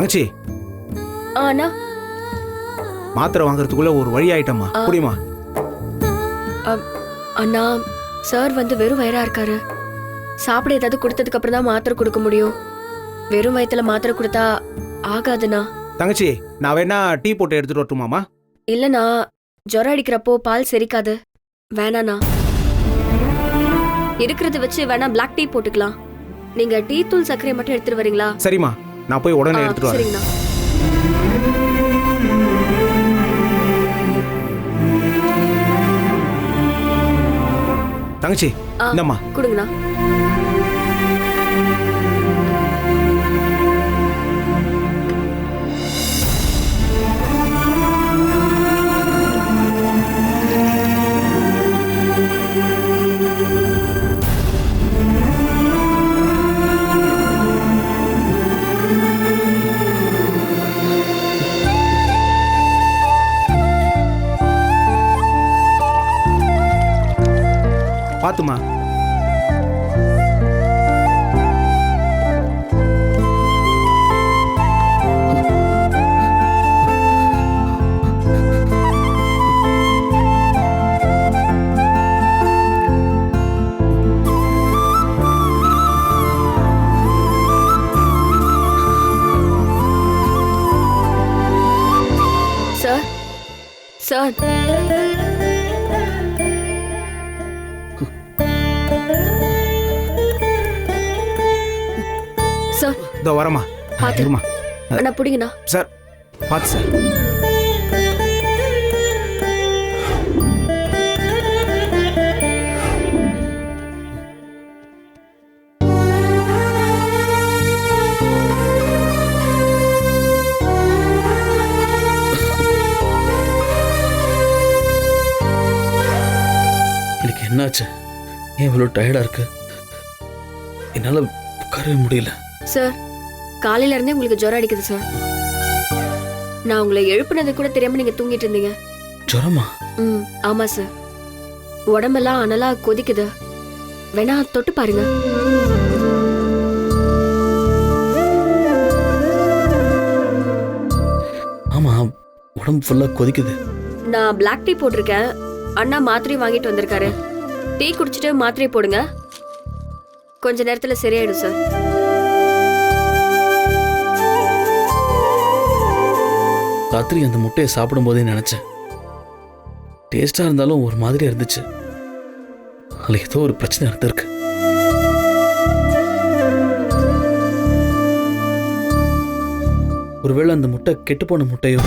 தங்கச்சி அண்ணா மாத்திரை வாங்குறதுக்குள்ள ஒரு வழி ஆயிட்டம்மா. புரியுமா? அண்ணா சார் வந்து வெறும் வயிறா இருக்காரு. சாப்பிட ஏதாவது கொடுத்ததுக்கு அப்புறம் தான் மாத்திரை கொடுக்க முடியும். வெறும் வயித்துல மாத்திரை கொடுத்தா ஆகாதுண்ணா. தங்கச்சி நான் வேணா டீ போட்டு எடுத்துட்டு வரட்டுமாமா? இல்லண்ணா, ஜுரம் அடிக்கிறப்போ பால் செரிக்காது. வேணாண்ணா. இருக்கிறத வச்சு வேணா பிளாக் டீ போட்டுக்கலாம். நீங்க டீ தூள் சர்க்கரை மட்டும் எடுத்துட்டு வரீங்களா? சரிம்மா, நான் போய் உடனே எடுத்துட்டு வரேன். சரிங்கண்ணா. தங்கச்சி இந்தம்மா கொடுங்கண்ணா. பாத்துமா. சார் சார் சார் இதோ வரமா. பாத்து. இருமா. அண்ணா புடிங்கண்ணா. சார் பாத்து சார். எனக்கு என்னாச்சு? ஏன் இவ்வளோ டயர்டா இருக்கு? என்னால உட்காரவே முடியல. சார் காலையில இருந்தே உங்களுக்கு ஜுரம் அடிக்குது சார். நான் உங்களை எழுப்புனது கூட தெரியாம நீங்க தூங்கிட்டு இருந்தீங்க. ஜுரமா? ஆமா சார். உடம்பெல்லாம் அனலா கொதிக்குது. வேணா தொட்டு பாருங்க. ஆமா, உடம்பு ஃபுல்லா கொதிக்குது. நான் பிளாக் டீ போட்டிருக்கேன். அண்ணா மாத்திரை வாங்கிட்டு வந்திருக்காரு. டீ குடிச்சிட்டு மாத்திரை போடுங்க. கொஞ்ச நேரத்துல சரியாயிடும் சார். ராத்திரி அந்த முட்டையை சாப்பிடும் போதே நினைச்சேன், டேஸ்டா இருந்தாலும் ஒரு மாதிரியா இருந்துச்சு. அதுல ஏதோ ஒரு பிரச்சனை இருந்திருக்கு. ஒருவேளை அந்த முட்டை கெட்டு போன முட்டையோ?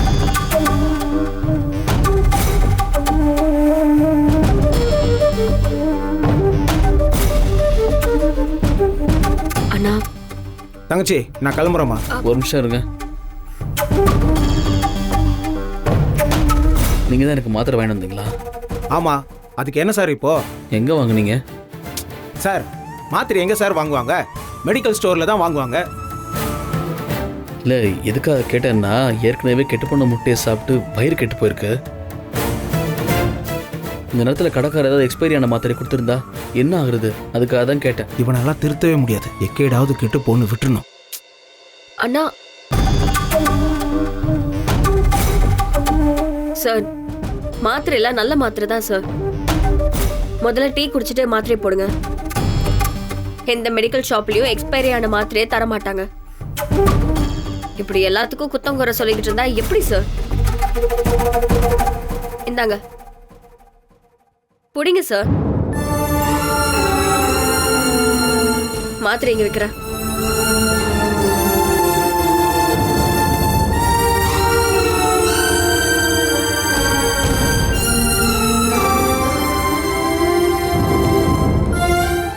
அண்ணா. தங்கச்சி நான் கிளம்புறேம்மா. ஒரு நிமிஷம் இருங்க. நீங்க தான் எனக்கு மாத்திரை வாங்கிட்டு வந்தீங்களா? ஆமா, அதுக்கு என்ன சார் இப்போ? எங்க வாங்குனீங்க? சார் மாத்திரை எங்க சார் வாங்குவாங்க? மெடிக்கல் ஸ்டோர்ல தான் வாங்குவாங்க. இல்ல, எதுக்காக கேட்டேன்னா, ஏற்கனவே கெட்டு போன முட்டையை சாப்பிட்டு வயிறு கெட்டு போயிருக்கு. இந்த நேரத்தில் கடைக்கார ஏதாவது எக்ஸ்பைரி ஆன மாத்திரை கொடுத்துருந்தா என்ன ஆகுறது? அதுக்காக தான் கேட்டேன். இவனெல்லாம் திருத்தவே முடியாது. எக்கேடாவது கெட்டு போன்னு விட்டுறணும். அண்ணா. சார் மாத்திரை எல்லாம் நல்ல மாத்திரை தான் சார். முதல்ல டீ குடிச்சிட்டு மாத்திரை போடுங்க. எந்த மெடிக்கல் ஷாப்லயும் எக்ஸ்பைரி ஆன மாத்திரையே தர மாட்டாங்க. இப்படி எல்லாத்துக்கும் குத்தம் குறை சொல்லிக்கிட்டு இருந்தா எப்படி சார்? இந்தாங்க புடிங்க சார். மாத்திரை இங்க வைக்கிறேன்.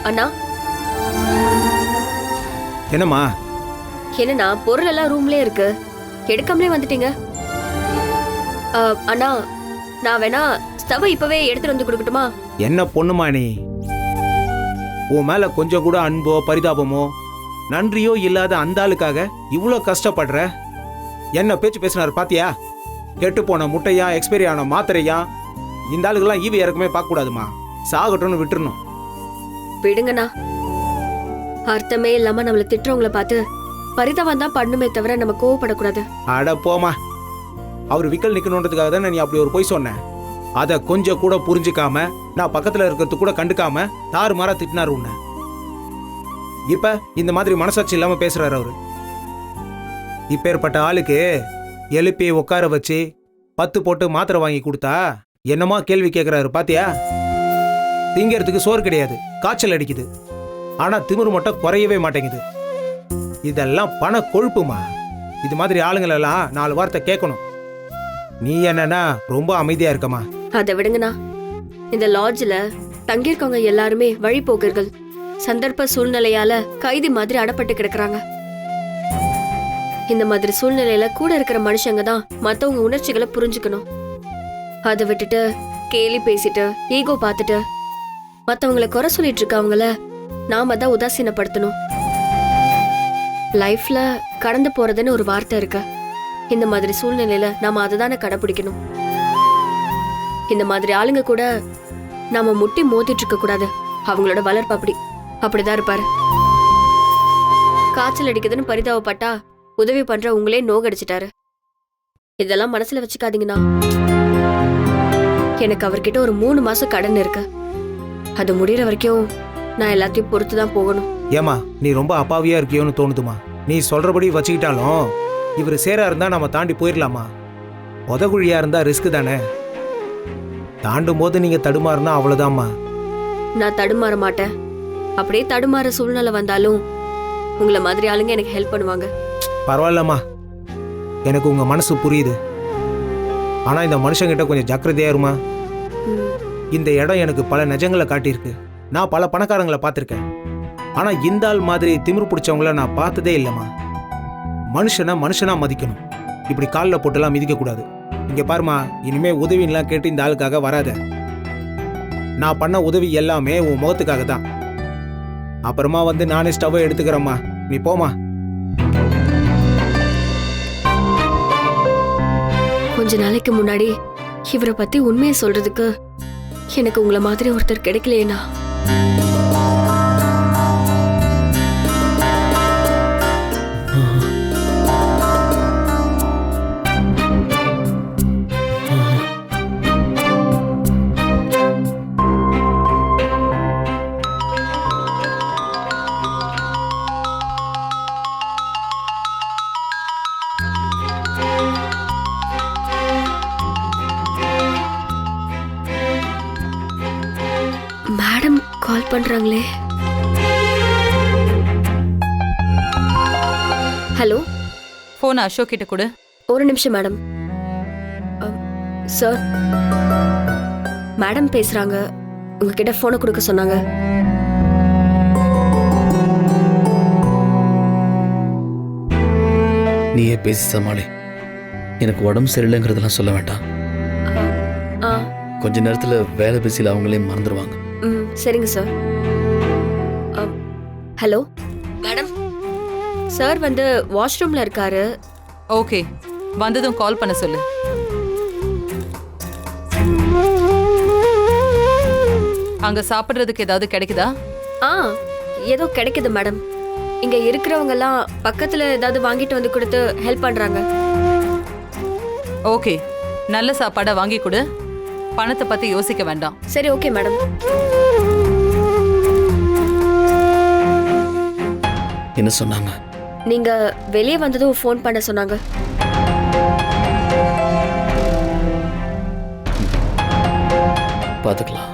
அண்ணா. என்னம்மா? என்னண்ணா பொருள் எல்லாம் ரூம்லயே இருக்கு, எடுக்காமலே வந்துட்டீங்க. அண்ணா நான் வேணா ஸ்டவ் இப்பவே எடுத்துட்டு வந்து கொடுக்கட்டுமா? என்ன பொண்ணுமா நீ? உன் மேல கொஞ்சம் கூட அன்போ பரிதாபமோ நன்றியோ இல்லாத அந்த ஆளுக்காக இவ்வளோ கஷ்டப்படுற? என்ன பேச்சு பேசினாரு பாத்தியா? கெட்டு போன முட்டையா, எக்ஸ்பைரி ஆன மாத்திரையா? இந்த ஆளுக்கெல்லாம் ஈவி இறக்குமே பார்க்க கூடாதுமா. சாகட்டும்னு விட்டுறணும். விடுங்கண்ணா. அர்த்தமே இல்லாம நம்மள திட்டுறவங்கள பார்த்து பரிதாபம் தான் பண்ணுமே தவிர நம்ம கோவப்படக்கூடாது. அட போமா, அவர் விக்கல் நிக்கணுன்றதுக்காக தானே நீ அப்படி ஒரு பொய் சொன்ன. அதை கொஞ்சம் கூட புரிஞ்சுக்காம, நான் பக்கத்துல இருக்கிறது கூட கண்டுக்காம தாறுமாறா திட்டினாரு உன்னை. இப்ப இந்த மாதிரி மனசாட்சி இல்லாம பேசுறாரு அவரு. இப்பேற்பட்ட ஆளுக்கு எழுப்பி உட்கார வச்சு 10 போட்டு மாத்திரை வாங்கி கொடுத்தா என்னமா கேள்வி கேட்கிறாரு பாத்தியா? திங்கிறதுக்கு சோறு கிடையாது, காய்ச்சல் அடிக்குது. ஆனா திமிரு மட்டும் குறையவே மாட்டேங்குது. இதெல்லாம் பண கொழுப்புமா. இது மாதிரி ஆளுங்களெல்லாம் 4 வார்த்தை கேட்கணும். நீ என்னன்னா ரொம்ப அமைதியா இருக்கமா. அதை விடுங்கண்ணா. இந்த லாட்ஜ்ல தங்கியிருக்கவங்க எல்லாருமே வழிபோக்கர்கள். சந்தர்ப்ப சூழ்நிலையால கைதி மாதிரி அடப்பட்டு கிடக்குறாங்க. இந்த மாதிரி சூழ்நிலையில கூட இருக்கிற மனுஷங்க தான் மத்தவங்க உணர்ச்சிகளை புரிஞ்சுக்கணும். அதை விட்டுட்டு கேலி பேசிட்டு ஈகோ பார்த்துட்டு மத்தவங்களை குறை சொல்லிட்டு இருக்கவங்கள நாம தான் உதாசீனப்படுத்தணும். லைஃப்ல கடந்து போறதுன்னு ஒரு வார்த்தை இருக்கு. இந்த மாதிரி சூழ்நிலையில நாம அதை தானே கடைபிடிக்கணும். இந்த மாதிரி ஆளுங்க கூட நாம முட்டி மோதிட்டு இருக்க கூடாது. அவங்களோட வளர்ப்பு அப்படிதான் இருப்பாரு. காய்ச்சல் அடிக்குதுன்னு பரிதாபப்பட்டா உதவி பண்ற உங்களே நோகடிச்சிட்டாரு. இதெல்லாம் மனசுல வச்சுக்காதீங்கண்ணா. எனக்கு அவர்கிட்ட ஒரு 3 மாசம் கடன் இருக்கு. அது முடியற வரைக்கும் நான் எல்லாத்தையும் பொறுத்து தான் போகணும். ஏமா நீ ரொம்ப அப்பாவியா இருக்கியோன்னு தோணுதுமா. நீ சொல்றபடி வச்சுக்கிட்டாலும் இவர் சேரா இருந்தா நம்ம தாண்டி போயிடலாமா? உதகுழியா இருந்தா ரிஸ்க் தானே. தாண்டும் போது நீங்க தடுமாறுனா அவ்வளவுதாம்மா. நான் தடுமாற மாட்டேன். அப்படியே தடுமாற சூழ்நிலை வந்தாலும் உங்களை மாதிரி ஆளுங்க எனக்கு ஹெல்ப் பண்ணுவாங்க. பரவாயில்லம்மா, எனக்கு உங்க மனசு புரியுது. ஆனா இந்த மனுஷங்கிட்ட கொஞ்சம் ஜாக்கிரதையா இருமா. இந்த இடம் எனக்கு பல நிஜங்களை காட்டியிருக்கு. நான் பல பணக்காரங்களை பார்த்துருக்கேன். ஆனா இந்த ஆள் மாதிரி திமிரு பிடிச்சவங்கள நான் பார்த்ததே இல்லைம்மா. மனுஷனா மனுஷனா மதிக்கணும். இப்படி காலில் போட்டுலாம் மிதிக்க கூடாது. இங்க பாருமா, இனிமே உதவின்லாம் கேட்டு இந்த ஆளுக்காக வராத. நான் பண்ண உதவி எல்லாமே உன் முகத்துக்காக தான். அப்புறமா வந்து நானே ஸ்டவ்வை எடுத்துக்கிறேம்மா. நீ போமா. கொஞ்ச நாளைக்கு முன்னாடி இவரை பத்தி உண்மையை சொல்றதுக்கு எனக்கு உங்களை மாதிரி ஒருத்தர் கிடைக்கலையேனா. மேடம் கால் பண்றாங்களே. ஹலோ, போன் அசோக் கிட்ட கொடு. ஒரு நிமிஷம் மேடம். சார், மேடம் பேசுறாங்க. உங்ககிட்ட போனை கொடுக்க சொன்னாங்க. நீயே பேசி சமாளி. எனக்கு உடம்பு சரியில்லைங்கிறதெல்லாம் சொல்ல வேண்டாம். ஆ, கொஞ்ச நேரத்துல வேலை பேசியில் அவங்களே மறந்துடுவாங்க. சரிங்க சார். ஹலோ மேடம், சார் வந்து வாஷ்ரூம்ல இருக்காரு. ஓகே, வந்ததும் கால் பண்ண சொல்லு. அங்க சாப்பிடுறதுக்கு ஏதாவது கிடைக்குதா? ஏதோ கிடைக்குது மேடம். இங்க இருக்கிறவங்க எல்லாம் பக்கத்துல ஏதாவது வாங்கிட்டு வந்து கொடுத்து ஹெல்ப் பண்றாங்க. ஓகே, நல்ல சாப்பாடா வாங்கி கொடு. பணத்தை பத்தி யோசிக்க வேண்டாம். சரி, ஓகே மேடம். என்ன சொன்னாங்க? நீங்க வெளியே வந்ததும் ஃபோன் பண்ண சொன்னாங்க. பார்த்துக்கலாம்.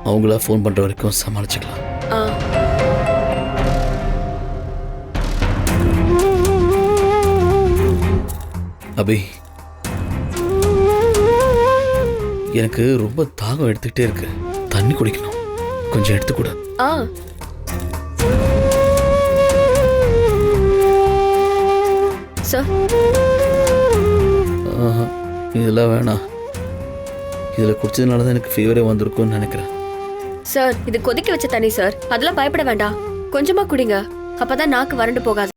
அவங்களா ஃபோன் பண்ற வரைக்கும் சமாளிச்சுக்கலாம். அபி, எனக்கு ரொம்ப தாகம் எடுத்துக்கிட்டே இருக்கு. தண்ணி குடிக்கணும். கொஞ்சம் எடுத்துக்கூட. சார், இதெல்லாம் வேணாம். இதில் குடிச்சதுனால தான் எனக்கு ஃபீவரே வந்திருக்கும்னு நினைக்கிறேன். சார், இது கொதிக்க வச்ச தண்ணி சார். அதெல்லாம் பயப்பட வேண்டாம். கொஞ்சமா குடிங்க. அப்பதான் நாக்கு வறண்டு போகாது.